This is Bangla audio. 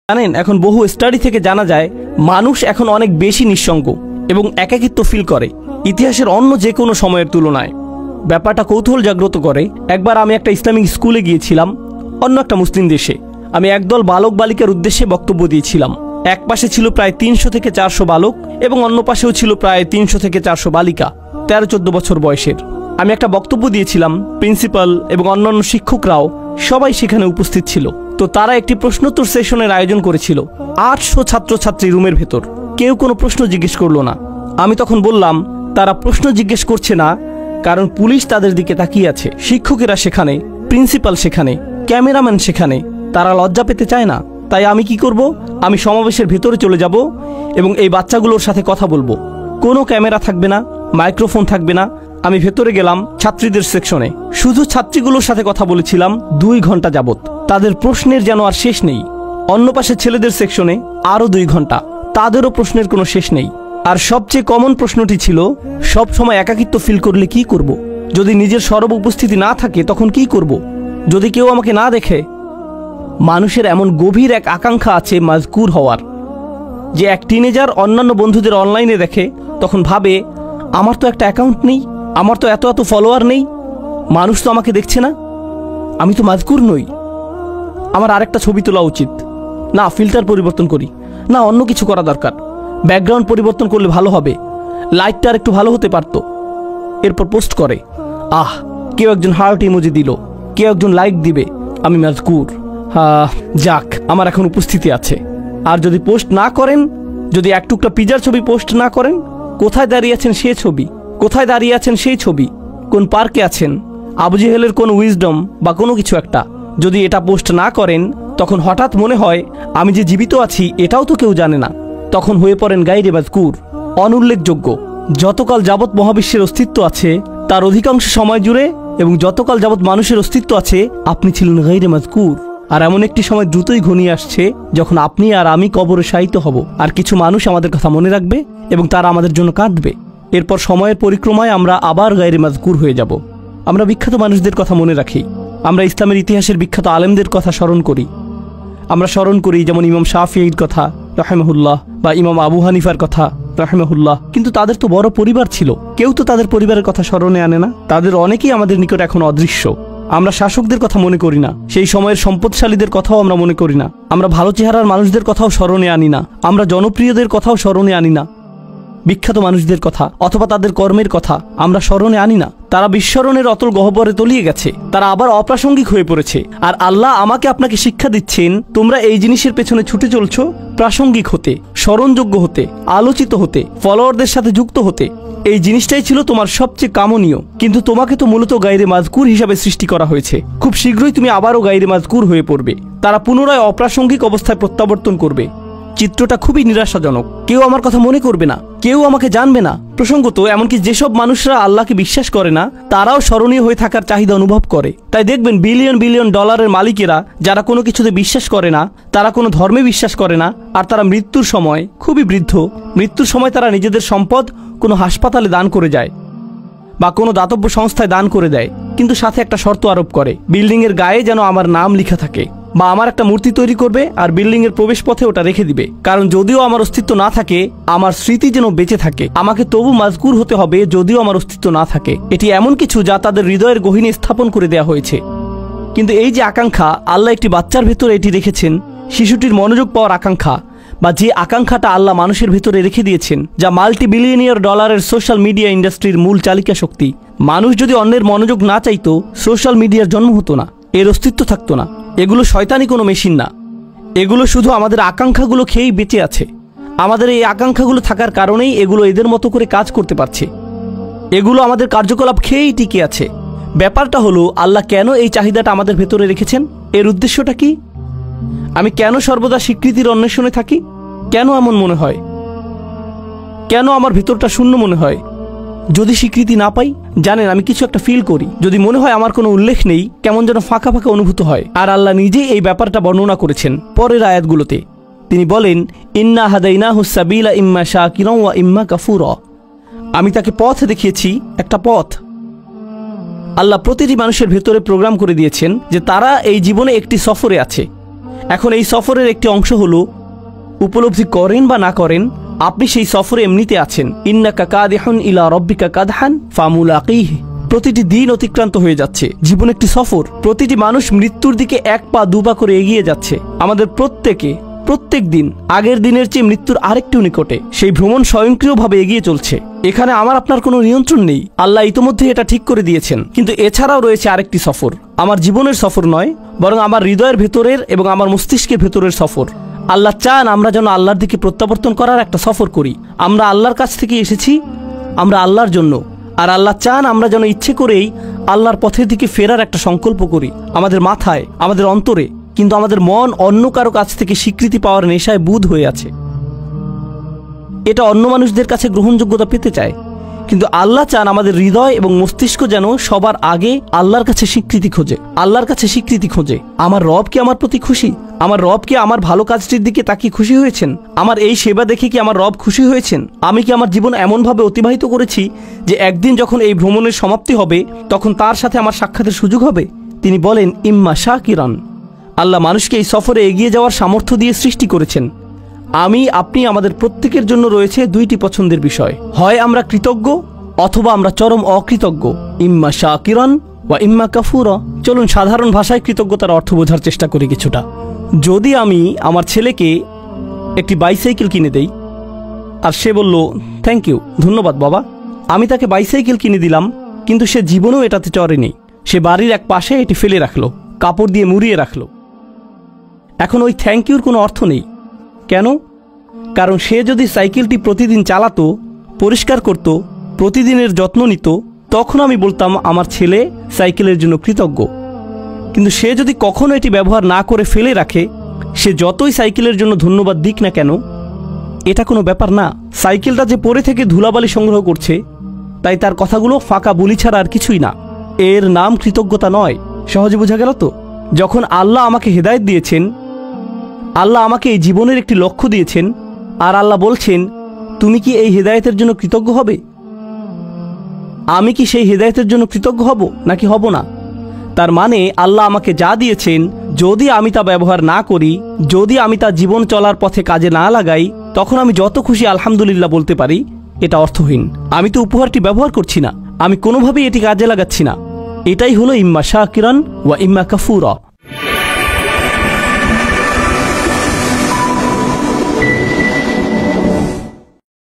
জানেন, এখন বহু স্টাডি থেকে জানা যায় মানুষ এখন অনেক বেশি নিঃসঙ্গ এবং একাকিত্ব ফিল করে ইতিহাসের অন্য যে কোনো সময়ের তুলনায়। ব্যাপারটা কৌতূহল জাগ্রত করে। একবার আমি একটা ইসলামিক স্কুলে গিয়েছিলাম অন্য একটা মুসলিম দেশে। আমি একদল বালক বালিকার উদ্দেশ্যে বক্তব্য দিয়েছিলাম। এক পাশে ছিল প্রায় 300 থেকে 400 বালক এবং অন্য পাশেও ছিল প্রায় 300 থেকে 400 বালিকা 13-14 বছর বয়সের। আমি একটা বক্তব্য দিয়েছিলাম, প্রিন্সিপাল এবং অন্যান্য শিক্ষকরাও সবাই সেখানে উপস্থিত ছিল। তো তারা একটি প্রশ্নোত্তর সেশনের আয়োজন করেছিল। 800 ছাত্রছাত্রী রুমের ভেতর, কেউ কোনো প্রশ্ন জিজ্ঞেস করলো না। আমি তখন বললাম, তারা প্রশ্ন জিজ্ঞেস করছে না কারণ পুলিশ তাদের দিকে তাকিয়ে আছে, শিক্ষকেরা সেখানে, প্রিন্সিপাল সেখানে, ক্যামেরাম্যান সেখানে, তারা লজ্জা পেতে চায় না। তাই আমি কি করব? আমি সমাবেশের ভেতরে চলে যাব এবং এই বাচ্চাগুলোর সাথে কথা বলবো। কোনো ক্যামেরা থাকবে না, মাইক্রোফোন থাকবে না। আমি ভেতরে গেলাম ছাত্রীদের সেকশনে, শুধু ছাত্রীগুলোর সাথে কথা বলেছিলাম 2 ঘন্টা যাবত। তাদের প্রশ্নের যেন আর শেষ নেই। অন্য পাশে ছেলেদের সেকশনে আরও 2 ঘন্টা, তাদেরও প্রশ্নের কোনো শেষ নেই। আর সবচেয়ে কমন প্রশ্নটি ছিল, সব সময় একাকিত্ব ফিল করলে কি করব? যদি নিজের সরব উপস্থিতি না থাকে তখন কি করব? যদি কেউ আমাকে না দেখে? মানুষের এমন গভীর এক আকাঙ্ক্ষা আছে মাজকুর হওয়ার, যে এক টিনেজার অন্যান্য বন্ধুদের অনলাইনে দেখে, তখন ভাবে আমার তো একটা অ্যাকাউন্ট নেই, আমার তো এত এত ফলোয়ার নেই, মানুষ তো আমাকে দেখছে না, আমি তো মাজকুর নই, আমার আরেকটা ছবি তোলা উচিত, না ফিল্টার পরিবর্তন করি, না অন্য কিছু করা দরকার, ব্যাকগ্রাউন্ড পরিবর্তন করলে ভালো হবে, লাইটটা আর একটু ভালো হতে পারতো। এরপর পোস্ট করে, কেউ একজন হার্ট ইমোজি দিল, কেউ একজন লাইক দিবে, আমি মাজকুর। যাক, আমার এখন উপস্থিতি আছে। আর যদি পোস্ট না করেন, যদি এক টুকটা পিজার ছবি পোস্ট না করেন, কোথায় দাঁড়িয়ে আছেন সে ছবি, কোথায় দাঁড়িয়ে আছেন সেই ছবি, কোন পার্কে আছেন, আবু জেহেলের কোন উইজডম বা কোনো কিছু একটা, যদি এটা পোস্ট না করেন, তখন হঠাৎ মনে হয় আমি যে জীবিত আছি এটাও তো কেউ জানে না। তখন হয়ে পড়েন গায়রে মাজকুর, অনুল্লেখযোগ্য। যতকাল যাবৎ মহাবিশ্বের অস্তিত্ব আছে তার অধিকাংশ সময় জুড়ে এবং যতকাল যাবৎ মানুষের অস্তিত্ব আছে আপনি ছিলেন গায়রে মাজকুর। আর এমন একটি সময় দ্রুতই ঘনিয়ে আসছে যখন আপনি আর আমি কবরে শায়িত হব, আর কিছু মানুষ আমাদের কথা মনে রাখবে এবং তারা আমাদের জন্য কাঁদবে। এরপর সময়ের পরিক্রমায় আমরা আবার গায়রে মাজকুর হয়ে যাব। আমরা বিখ্যাত মানুষদের কথা মনে রাখি, আমরা ইসলামের ইতিহাসের বিখ্যাত আলেমদের কথা স্মরণ করি। আমরা স্মরণ করি যেমন ইমাম শাফিঈর কথা রাহিমাহুল্লাহ বা ইমাম আবু হানিফার কথা রাহিমাহুল্লাহ, কিন্তু তাদের তো বড় পরিবার ছিল, কেউ তো তাদের পরিবারের কথা স্মরণে আনে না। তাদের অনেকেই আমাদের নিকট এখন অদৃশ্য। আমরা শাসকদের কথা মনে করি না, সেই সময়ের সম্পদশালীদের কথাও আমরা মনে করি না, আমরা ভালো চেহারার মানুষদের কথাও স্মরণে আনি না, আমরা জনপ্রিয়দের কথাও স্মরণে আনি না, বিখ্যাত মানুষদের কথা অথবা তাদের কর্মের কথা আমরা স্মরণে আনি না। তারা বিস্মরণের অতল গহ্বরে তলিয়ে গেছে, তারা আবার অপ্রাসঙ্গিক হয়ে পড়েছে। আর আল্লাহ আমাকে আপনাকে শিক্ষা দিচ্ছেন, তোমরা এই জিনিসের পেছনে ছুটে চলছো প্রাসঙ্গিক হতে, স্মরণযোগ্য হতে, আলোচিত হতে, ফলোয়ারদের সাথে যুক্ত হতে। এই জিনিসটাই ছিল তোমার সবচেয়ে কামনীয়, কিন্তু তোমাকে তো মূলত গায়রে মাজকুর হিসাবে সৃষ্টি করা হয়েছে। খুব শীঘ্রই তুমি আবারও গায়রে মাজকুর হয়ে পড়বে। তারা পুনরায় অপ্রাসঙ্গিক অবস্থায় প্রত্যাবর্তন করবে। চিত্রটা খুবই নিরাশাজনক। কেউ আমার কথা মনে করবে না, কেউ আমাকে জানবে না। প্রসঙ্গত এমনকি যেসব মানুষরা আল্লাহকে বিশ্বাস করে না তারাও স্মরণীয় হয়ে থাকার চাহিদা অনুভব করে। তাই দেখবেন বিলিয়ন বিলিয়ন ডলারের মালিকেরা যারা কোনো কিছুতে বিশ্বাস করে না, তারা কোনো ধর্মে বিশ্বাস করে না, আর তারা মৃত্যুর সময় খুবই বৃদ্ধ, মৃত্যুর সময় তারা নিজেদের সম্পদ কোনো হাসপাতালে দান করে যায় বা কোনো দাতব্য সংস্থায় দান করে দেয়, কিন্তু সাথে একটা শর্ত আরোপ করে, বিল্ডিংয়ের গায়ে যেন আমার নাম লেখা থাকে, বা আমার একটা মূর্তি তৈরি করবে আর বিল্ডিংয়ের প্রবেশ পথে ওটা রেখে দিবে। কারণ যদিও আমার অস্তিত্ব না থাকে, আমার স্মৃতি যেন বেঁচে থাকে। আমাকে তবু মাজকুর হতে হবে যদিও আমার অস্তিত্ব না থাকে। এটি এমন কিছু যা তাদের হৃদয়ের গহীনে স্থাপন করে দেওয়া হয়েছে। কিন্তু এই যে আকাঙ্ক্ষা, আল্লাহ একটি বাচ্চার ভেতরে এটি রেখেছেন, শিশুটির মনোযোগ পাওয়ার আকাঙ্ক্ষা, বা যে আকাঙ্ক্ষাটা আল্লাহ মানুষের ভেতরে রেখে দিয়েছেন, যা মাল্টি বিলিয়নিয়ার ডলারের সোশ্যাল মিডিয়া ইন্ডাস্ট্রির মূল চালিকা শক্তি। মানুষ যদি অন্যের মনোযোগ না চাইতো, সোশ্যাল মিডিয়ার জন্ম হতো না, এর অস্তিত্ব থাকতো না। এগুলো শয়তানি কোনো মেশিন না, এগুলো শুধু আমাদের আকাঙ্ক্ষাগুলো খেয়েই বেঁচে আছে। আমাদের এই আকাঙ্ক্ষাগুলো থাকার কারণেই এগুলো এদের মতো করে কাজ করতে পারছে, এগুলো আমাদের কার্যকলাপ খেয়েই টিকে আছে। ব্যাপারটা হলো, আল্লাহ কেন এই চাহিদাটা আমাদের ভেতরে রেখেছেন? এর উদ্দেশ্যটা কি? আমি কেন সর্বদা স্বীকৃতির অন্বেষণে থাকি? কেন এমন মনে হয়? কেন আমার ভেতরটা শূন্য মনে হয় যদি স্বীকৃতি না পাই? জানেন, আমি কিছু একটা ফিল করি, যদি মনে হয় আমার কোনো উল্লেখ নেই, কেমন যেন ফাঁকা ফাঁকা অনুভূত হয়। আর আল্লাহ নিজেই এই ব্যাপারটা বর্ণনা করেছেন পরের আয়াতগুলোতে। তিনি বলেন, ইন্না হাদাইনাহুস সাবিলা ইম্মা শাকিরান ওয়া ইম্মা কাফুরা। আমি তাকে পথ দেখিয়েছি, একটা পথ। আল্লাহ প্রতিটি মানুষের ভেতরে প্রোগ্রাম করে দিয়েছেন যে তারা এই জীবনে একটি সফরে আছে, এখন এই সফরের একটি অংশ হলো উপলব্ধি করেন বা না করেন আপনি সেই সফরে এমনিতে আছেন। ইন্নাকা কাদিহুন ইলা রাব্বিকা কাদহান ফামুলাকিহি। প্রতিটি দিন অতিক্রান্ত হয়ে যাচ্ছে, জীবন একটি সফর। প্রতিটি মানুষ মৃত্যুর দিকে 1 পা 2 পা করে এগিয়ে যাচ্ছে। আমাদের প্রত্যেক দিন আগের দিনের চেয়ে মৃত্যুর আরেকটু নিকটে। সেই ভ্রমণ স্বয়ংক্রিয়ভাবে এগিয়ে চলছে। এখানে আমার আপনার কোনো নিয়ন্ত্রণ নেই, আল্লাহ ইতোমধ্যে এটা ঠিক করে দিয়েছেন। কিন্তু এছাড়াও রয়েছে আরেকটি সফর, আমার জীবনের সফর নয়, বরং আমার হৃদয়ের ভেতরের এবং আমার মস্তিষ্কের ভেতরের সফর। আল্লাহ চান আমরা যেন আল্লাহর দিকে প্রত্যাবর্তন করার একটা সফর করি। আমরা আল্লাহর কাছ থেকে এসেছি, আমরা আল্লাহর জন্য, আর আল্লাহ চান আমরা যেন ইচ্ছে করেই আল্লাহর পথের দিকে ফেরার একটা সংকল্প করি আমাদের মাথায়, আমাদের অন্তরে। কিন্তু আমাদের মন অন্য কারো কাছ থেকে স্বীকৃতি পাওয়ার নেশায় বুঁদ হয়ে আছে। এটা অন্য মানুষদের কাছে গ্রহণযোগ্যতা পেতে চায়, কিন্তু আল্লাহ চান আমাদের হৃদয় এবং মস্তিষ্ক যেন সবার আগে আল্লাহর কাছে স্বীকৃতি খোঁজে। আল্লাহর কাছে স্বীকৃতি খোঁজে, আমার রব কি আমার প্রতি খুশি? আমার রব কি আমার ভালো কাজটির দিকে তাকিয়ে খুশি হয়েছেন? আমার এই সেবা দেখে কি আমার রব খুশি হয়েছেন? আমি কি আমার জীবন এমনভাবে অতিবাহিত করেছি যে একদিন যখন এই ভ্রমণের সমাপ্তি হবে তখন তার সাথে আমার সাক্ষাতের সুযোগ হবে? তিনি বলেন ইম্মা শাকিরান। আল্লাহ মানুষকে এই সফরে এগিয়ে যাওয়ার সামর্থ্য দিয়ে সৃষ্টি করেছেন। আপনি আমাদের প্রত্যেকের জন্য রয়েছে 2টি পছন্দের বিষয়, হয় আমরা কৃতজ্ঞ অথবা আমরা চরম অকৃতজ্ঞ। ইম্মা শাকিরান ওয়া ইম্মা কাফুরা। চলুন সাধারণ ভাষায় কৃতজ্ঞতার অর্থ বোঝার চেষ্টা করি কিছুটা। যদি আমি আমার ছেলেকে একটি বাইসাইকেল কিনে দেই আর সে বলল থ্যাংক ইউ, ধন্যবাদ বাবা, আমি তাকে বাইসাইকেল কিনে দিলাম, কিন্তু সে জীবনেও এটাতে চড়েনি। সে বাড়ির এক পাশে এটি ফেলে রাখলো, কাপড় দিয়ে মুড়িয়ে রাখলো। এখন ওই থ্যাংক ইউর কোনো অর্থ নেই। কেন? কারণ সে যদি সাইকেলটি প্রতিদিন চালাতো, পরিষ্কার করত, প্রতিদিনের যত্ন নিত, তখন আমি বলতাম আমার ছেলে সাইকেলের জন্য কৃতজ্ঞ। কিন্তু সে যদি কখনো এটি ব্যবহার না করে ফেলে রাখে, সে যতই সাইকেলের জন্য ধন্যবাদ দিক না কেন, এটা কোনো ব্যাপার না। সাইকেলটা যে পরে থেকে ধুলাবালি সংগ্রহ করছে, তাই তার কথাগুলো ফাঁকা বুলি ছাড়া আর কিছুই না। এর নাম কৃতজ্ঞতা নয়। সহজে বোঝা গেল তো? যখন আল্লাহ আমাকে হেদায়েত দিয়েছেন, আল্লাহ আমাকে এই জীবনের একটি লক্ষ্য দিয়েছেন, আর আল্লাহ বলছেন তুমি কি এই হেদায়েতের জন্য কৃতজ্ঞ হবে? আমি কি সেই হেদায়েতের জন্য কৃতজ্ঞ হব নাকি হব না? তার মানে আল্লাহ আমাকে যা দিয়েছেন, যদি আমি তা ব্যবহার না করি, যদি আমি তা জীবন চলার পথে কাজে না লাগাই, তখন আমি যত খুশি আলহামদুলিল্লাহ বলতে পারি, এটা অর্থহীন। আমি তো উপহারটি ব্যবহার করছি না, আমি কোনোভাবেই এটি কাজে লাগাচ্ছি না। এটাই হলো ইম্মা শাকিরান ওয়া ইম্মা কাফুরা।